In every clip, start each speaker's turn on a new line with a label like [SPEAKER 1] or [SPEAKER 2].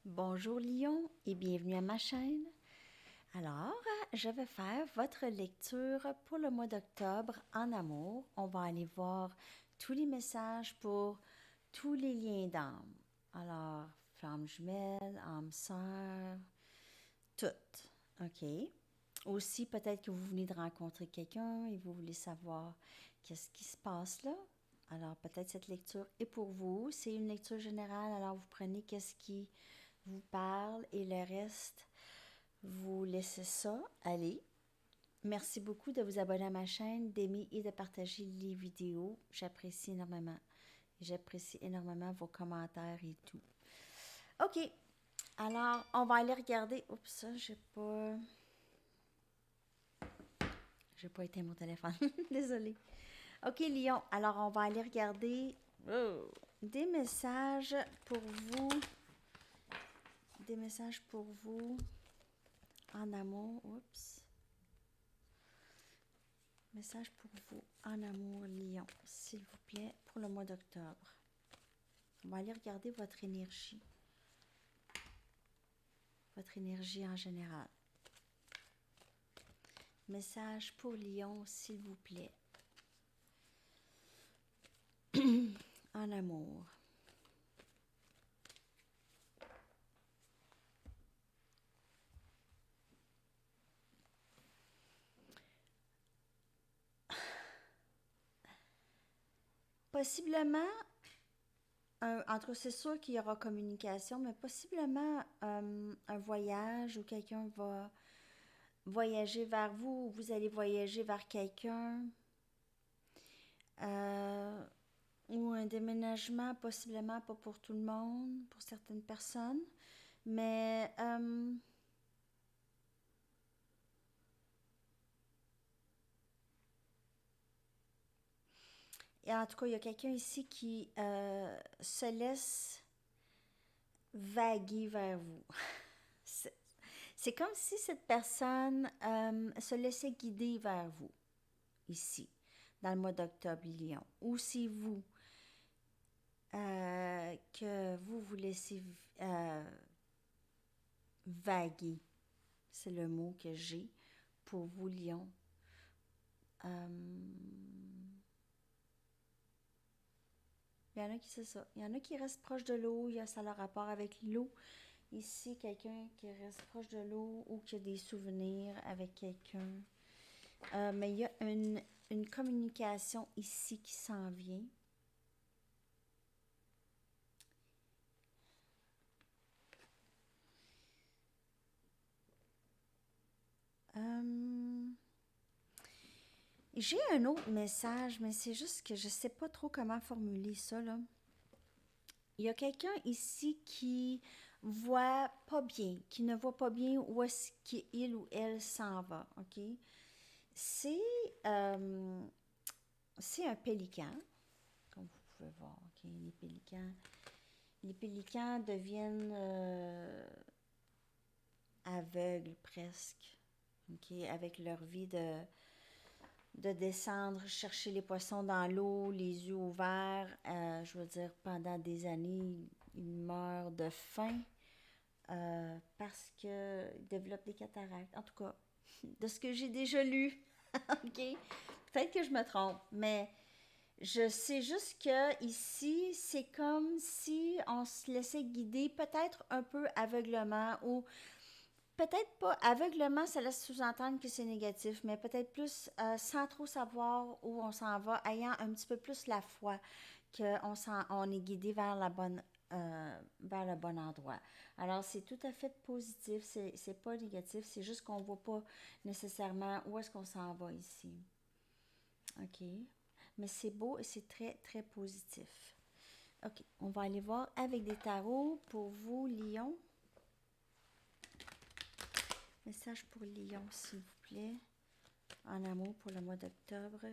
[SPEAKER 1] Bonjour Lion et bienvenue à ma chaîne. Alors, je vais faire votre lecture pour le mois d'octobre en amour. On va aller voir tous les messages pour tous les liens d'âme. Alors, flamme jumelle, âme sœur, toutes. OK? Aussi, peut-être que vous venez de rencontrer quelqu'un et vous voulez savoir qu'est-ce qui se passe là. Alors, peut-être cette lecture est pour vous. C'est une lecture générale, alors vous prenez qu'est-ce qui vous parle et le reste, vous laissez ça aller. Merci beaucoup de vous abonner à ma chaîne, d'aimer et de partager les vidéos. J'apprécie énormément. J'apprécie énormément vos commentaires et tout. OK. Alors, on va aller regarder. Oups, ça, j'ai pas éteint mon téléphone. Désolée. OK, Lyon. Alors, on va aller regarder des messages pour vous. Des messages pour vous en amour. Oups. Message pour vous en amour, Lion, s'il vous plaît, pour le mois d'octobre. On va aller regarder votre énergie. Votre énergie en général. Message pour Lion, s'il vous plaît. En amour. Possiblement, entre c'est sûr qu'il y aura communication, mais possiblement un voyage où quelqu'un va voyager vers vous, ou vous allez voyager vers quelqu'un. Ou un déménagement, possiblement pas pour tout le monde, pour certaines personnes. Mais et en tout cas, il y a quelqu'un ici qui se laisse vaguer vers vous. C'est c'est comme si cette personne se laissait guider vers vous, ici, dans le mois d'octobre, Lion. Ou si vous, que vous vous laissez vaguer. C'est le mot que j'ai pour vous, Lion. Euh, Il y en a qui, c'est ça. Il y en a qui restent proches de l'eau, ça a le rapport avec l'eau. Ici, quelqu'un qui reste proche de l'eau ou qui a des souvenirs avec quelqu'un. Mais il y a une communication ici qui s'en vient. J'ai un autre message, mais c'est juste que je ne sais pas trop comment formuler ça, là. Il y a quelqu'un ici qui voit pas bien, qui ne voit pas bien où est-ce qu'il ou elle s'en va, OK? C'est euh, c'est un pélican, comme vous pouvez voir, OK? Les pélicans deviennent aveugles presque, OK? Avec leur vie de descendre, chercher les poissons dans l'eau, les yeux ouverts. Je veux dire, pendant des années, ils meurent de faim parce qu'ils développent des cataractes. En tout cas, de ce que j'ai déjà lu, OK? Peut-être que je me trompe, mais je sais juste que ici, c'est comme si on se laissait guider, peut-être un peu aveuglement ou peut-être pas aveuglement, ça laisse sous-entendre que c'est négatif, mais peut-être plus sans trop savoir où on s'en va, ayant un petit peu plus la foi on est guidé vers le bon endroit. Alors, c'est tout à fait positif, c'est pas négatif, c'est juste qu'on voit pas nécessairement où est-ce qu'on s'en va ici. OK? Mais c'est beau et c'est très, très positif. OK, on va aller voir avec des tarots pour vous, Lion. Message pour Lion, s'il vous plaît. En amour pour le mois d'octobre.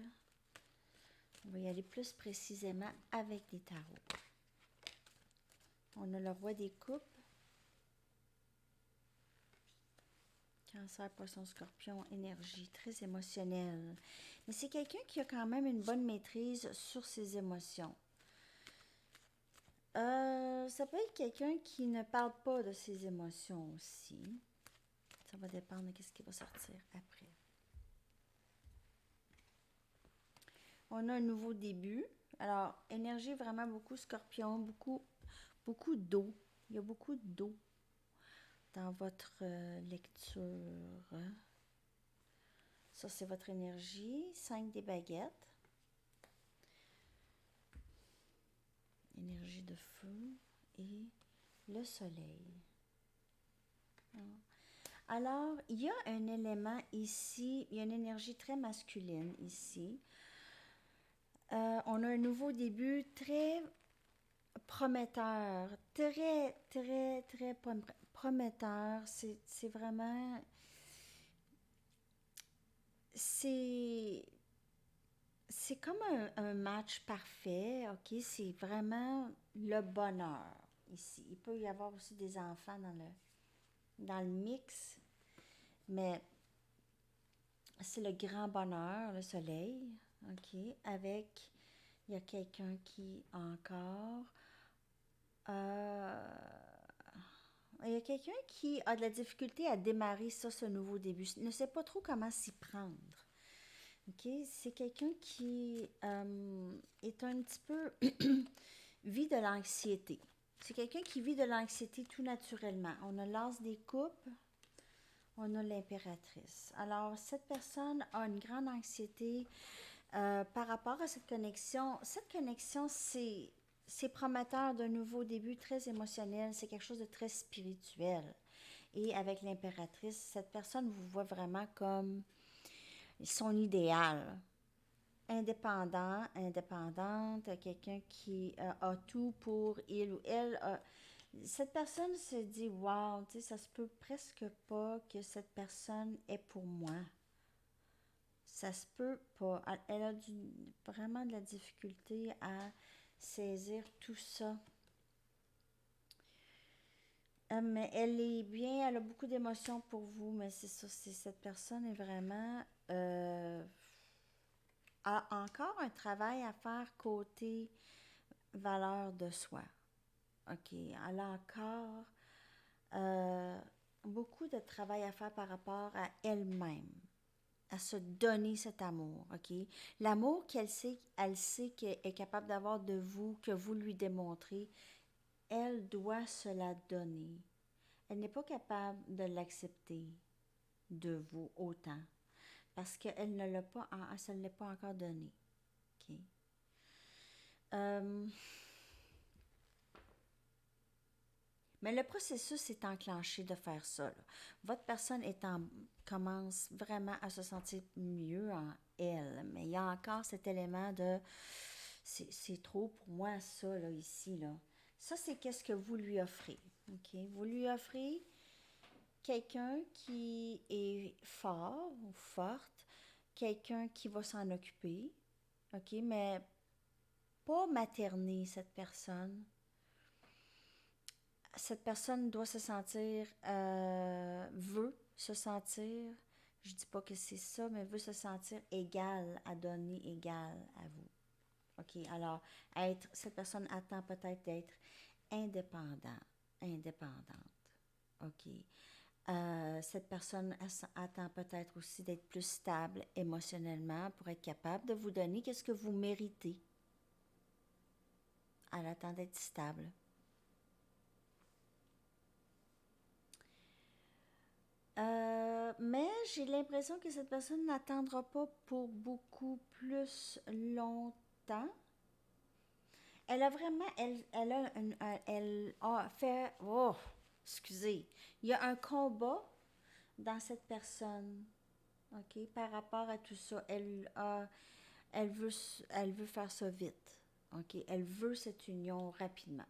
[SPEAKER 1] On va y aller plus précisément avec des tarots. On a le roi des coupes. Cancer, poisson, scorpion, énergie, très émotionnelle. Mais c'est quelqu'un qui a quand même une bonne maîtrise sur ses émotions. Ça peut être quelqu'un qui ne parle pas de ses émotions aussi. Ça va dépendre de ce qui va sortir après. On a un nouveau début. Alors, énergie vraiment beaucoup scorpion, beaucoup d'eau. Il y a beaucoup d'eau dans votre lecture. Ça, c'est votre énergie. 5 des baguettes. Énergie de feu et le soleil. Alors, il y a un élément ici, il y a une énergie très masculine ici. On a un nouveau début très prometteur, très prometteur. C'est vraiment... C'est comme un match parfait, ok? C'est vraiment le bonheur ici. Il peut y avoir aussi des enfants dans le mix, mais c'est le grand bonheur, le soleil, ok? Avec, il y a quelqu'un qui encore... il y a quelqu'un qui a de la difficulté à démarrer ça, ce nouveau début. Ne sait pas trop comment s'y prendre. OK? C'est quelqu'un qui est un petit peu... vit de l'anxiété. C'est quelqu'un qui vit de l'anxiété tout naturellement. On a l'as des coupes, on a l'impératrice. Alors, cette personne a une grande anxiété par rapport à cette connexion. Cette connexion, c'est prometteur d'un nouveau début très émotionnel. C'est quelque chose de très spirituel. Et avec l'impératrice, cette personne vous voit vraiment comme son idéal. Indépendant, indépendante, quelqu'un qui a tout pour il ou elle. Cette personne se dit, wow, tu sais, ça se peut presque pas que cette personne est pour moi. Ça se peut pas. Elle a vraiment de la difficulté à saisir tout ça. Mais elle est bien, elle a beaucoup d'émotions pour vous, mais c'est ça, cette personne est vraiment... a encore un travail à faire côté valeur de soi. OK. Elle a encore beaucoup de travail à faire par rapport à elle-même, à se donner cet amour. OK. L'amour elle sait qu'elle est capable d'avoir de vous, que vous lui démontrez, elle doit se la donner. Elle n'est pas capable de l'accepter de vous autant parce qu'elle ne l'a pas, elle se l'est pas encore donné. OK. Mais le processus est enclenché de faire ça. Là. Votre personne commence vraiment à se sentir mieux en elle. Mais il y a encore cet élément de c'est trop pour moi ça là, ici. Là. Ça, c'est qu'est-ce que vous lui offrez. Okay? Vous lui offrez quelqu'un qui est fort ou forte, quelqu'un qui va s'en occuper, ok, mais pas materner cette personne. Cette personne doit se sentir, veut se sentir, je dis pas que c'est ça, mais veut se sentir égale à donner, égale à vous. OK, alors, cette personne attend peut-être d'être indépendante. OK. Cette personne attend peut-être aussi d'être plus stable émotionnellement pour être capable de vous donner ce que vous méritez. Elle attend d'être stable. Mais j'ai l'impression que cette personne n'attendra pas pour beaucoup plus longtemps. Elle a vraiment, elle a fait, oh, excusez, il y a un combat dans cette personne, ok, par rapport à tout ça. Elle veut faire ça vite, ok, elle veut cette union rapidement.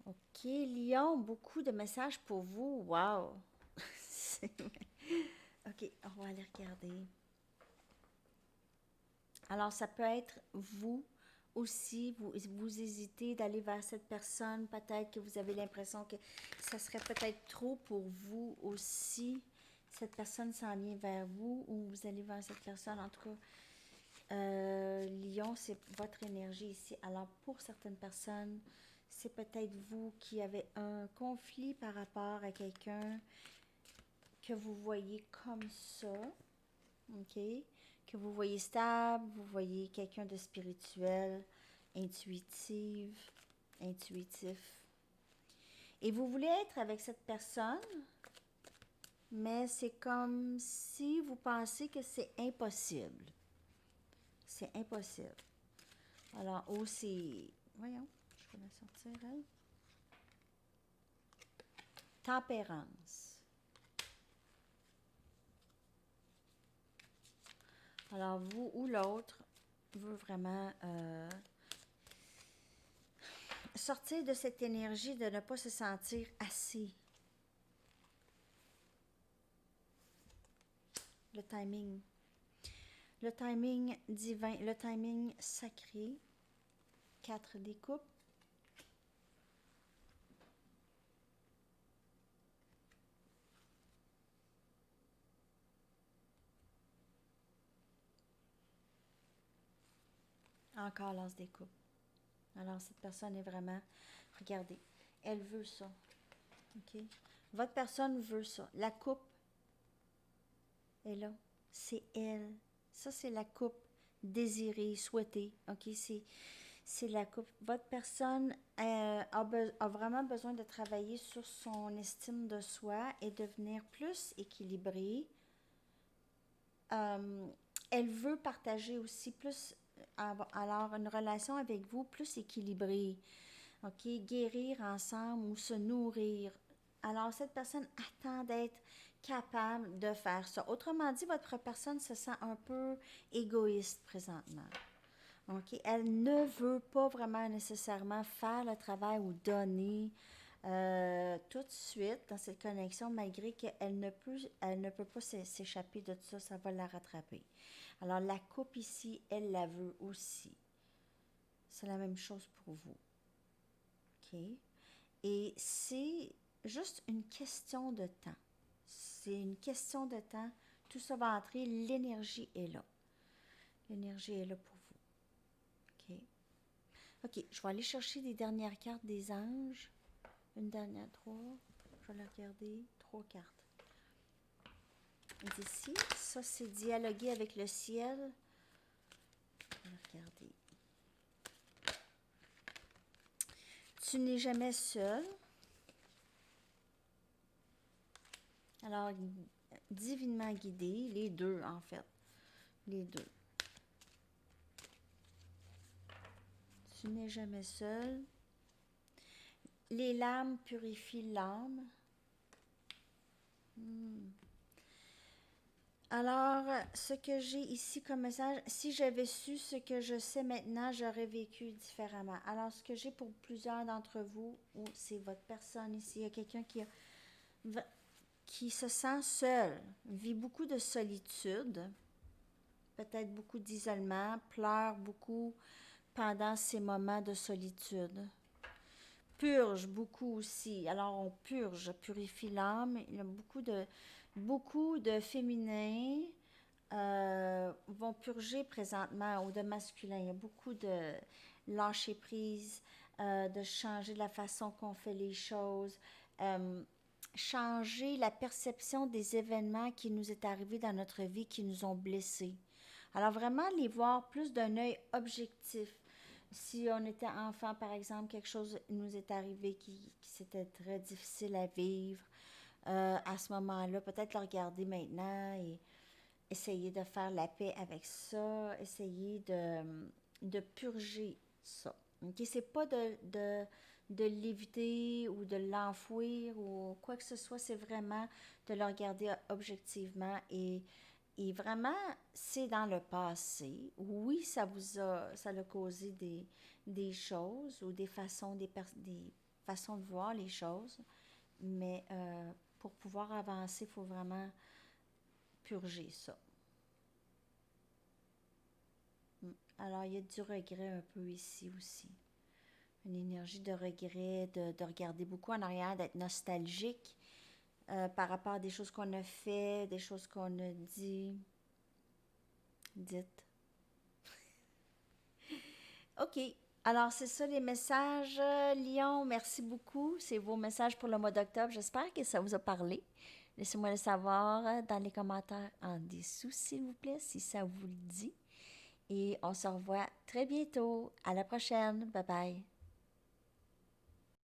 [SPEAKER 1] Ok, Lion, beaucoup de messages pour vous, wow. Ok, on va aller regarder. Alors, ça peut être vous aussi, vous hésitez d'aller vers cette personne, peut-être que vous avez l'impression que ça serait peut-être trop pour vous aussi. Cette personne s'en vient vers vous ou vous allez vers cette personne, en tout cas. Lion, c'est votre énergie ici. Alors, pour certaines personnes, c'est peut-être vous qui avez un conflit par rapport à quelqu'un que vous voyez comme ça, ok? Que vous voyez stable, vous voyez quelqu'un de spirituel, intuitif. Et vous voulez être avec cette personne, mais c'est comme si vous pensez que c'est impossible. C'est impossible. Alors, ou c'est... Voyons, je vais la sortir, elle. Tempérance. Alors, vous ou l'autre veut vraiment sortir de cette énergie de ne pas se sentir assez. Le timing. Le timing divin, le timing sacré. 4 des coupes. Encore l'as des coupes. Alors, cette personne est vraiment... Regardez, elle veut ça. OK? Votre personne veut ça. La coupe est là. C'est elle. Ça, c'est la coupe désirée, souhaitée. OK? C'est la coupe. Votre personne a vraiment besoin de travailler sur son estime de soi et devenir plus équilibrée. Elle veut partager aussi plus, alors une relation avec vous plus équilibrée. OK? Guérir ensemble ou se nourrir. Alors, cette personne attend d'être capable de faire ça. Autrement dit, votre personne se sent un peu égoïste présentement. OK? Elle ne veut pas vraiment nécessairement faire le travail ou donner tout de suite dans cette connexion, malgré qu'elle ne peut pas s'échapper de tout ça, ça va la rattraper. Alors, la coupe ici, elle la veut aussi. C'est la même chose pour vous. OK? Et c'est juste une question de temps. C'est une question de temps. Tout ça va entrer. L'énergie est là. L'énergie est là pour vous. OK? OK, je vais aller chercher les dernières cartes des anges. Une dernière, 3. Je vais la regarder. 3 cartes. D'ici, ça c'est dialoguer avec le ciel. Je vais regarder. Tu n'es jamais seul. Alors, divinement guidé, les deux en fait. Les deux. Tu n'es jamais seul. Les larmes purifient l'âme. Alors, ce que j'ai ici comme message, si j'avais su ce que je sais maintenant, j'aurais vécu différemment. Alors, ce que j'ai pour plusieurs d'entre vous, ou c'est votre personne ici, il y a quelqu'un qui se sent seul, vit beaucoup de solitude, peut-être beaucoup d'isolement, pleure beaucoup pendant ces moments de solitude. Purge beaucoup aussi. Alors on purifie l'âme. Il y a beaucoup de féminins vont purger présentement ou de masculins. Il y a beaucoup de lâcher prise, de changer la façon qu'on fait les choses, changer la perception des événements qui nous est arrivés dans notre vie, qui nous ont blessés. Alors vraiment les voir plus d'un œil objectif. Si on était enfant, par exemple, quelque chose nous est arrivé qui c'était très difficile à vivre, à ce moment-là, peut-être le regarder maintenant et essayer de faire la paix avec ça, essayer de purger ça. Okay? C'est pas de l'éviter ou de l'enfouir ou quoi que ce soit, c'est vraiment de le regarder objectivement et vraiment, c'est dans le passé. Oui, ça a causé des choses ou des façons de voir les choses, mais pour pouvoir avancer, il faut vraiment purger ça. Alors, il y a du regret un peu ici aussi. Une énergie de regret, de regarder beaucoup en arrière, d'être nostalgique par rapport à des choses qu'on a fait, des choses qu'on a dites. OK. Alors, c'est ça les messages, Lyon. Merci beaucoup. C'est vos messages pour le mois d'octobre. J'espère que ça vous a parlé. Laissez-moi le savoir dans les commentaires en dessous, s'il vous plaît, si ça vous le dit. Et on se revoit très bientôt. À la prochaine. Bye bye.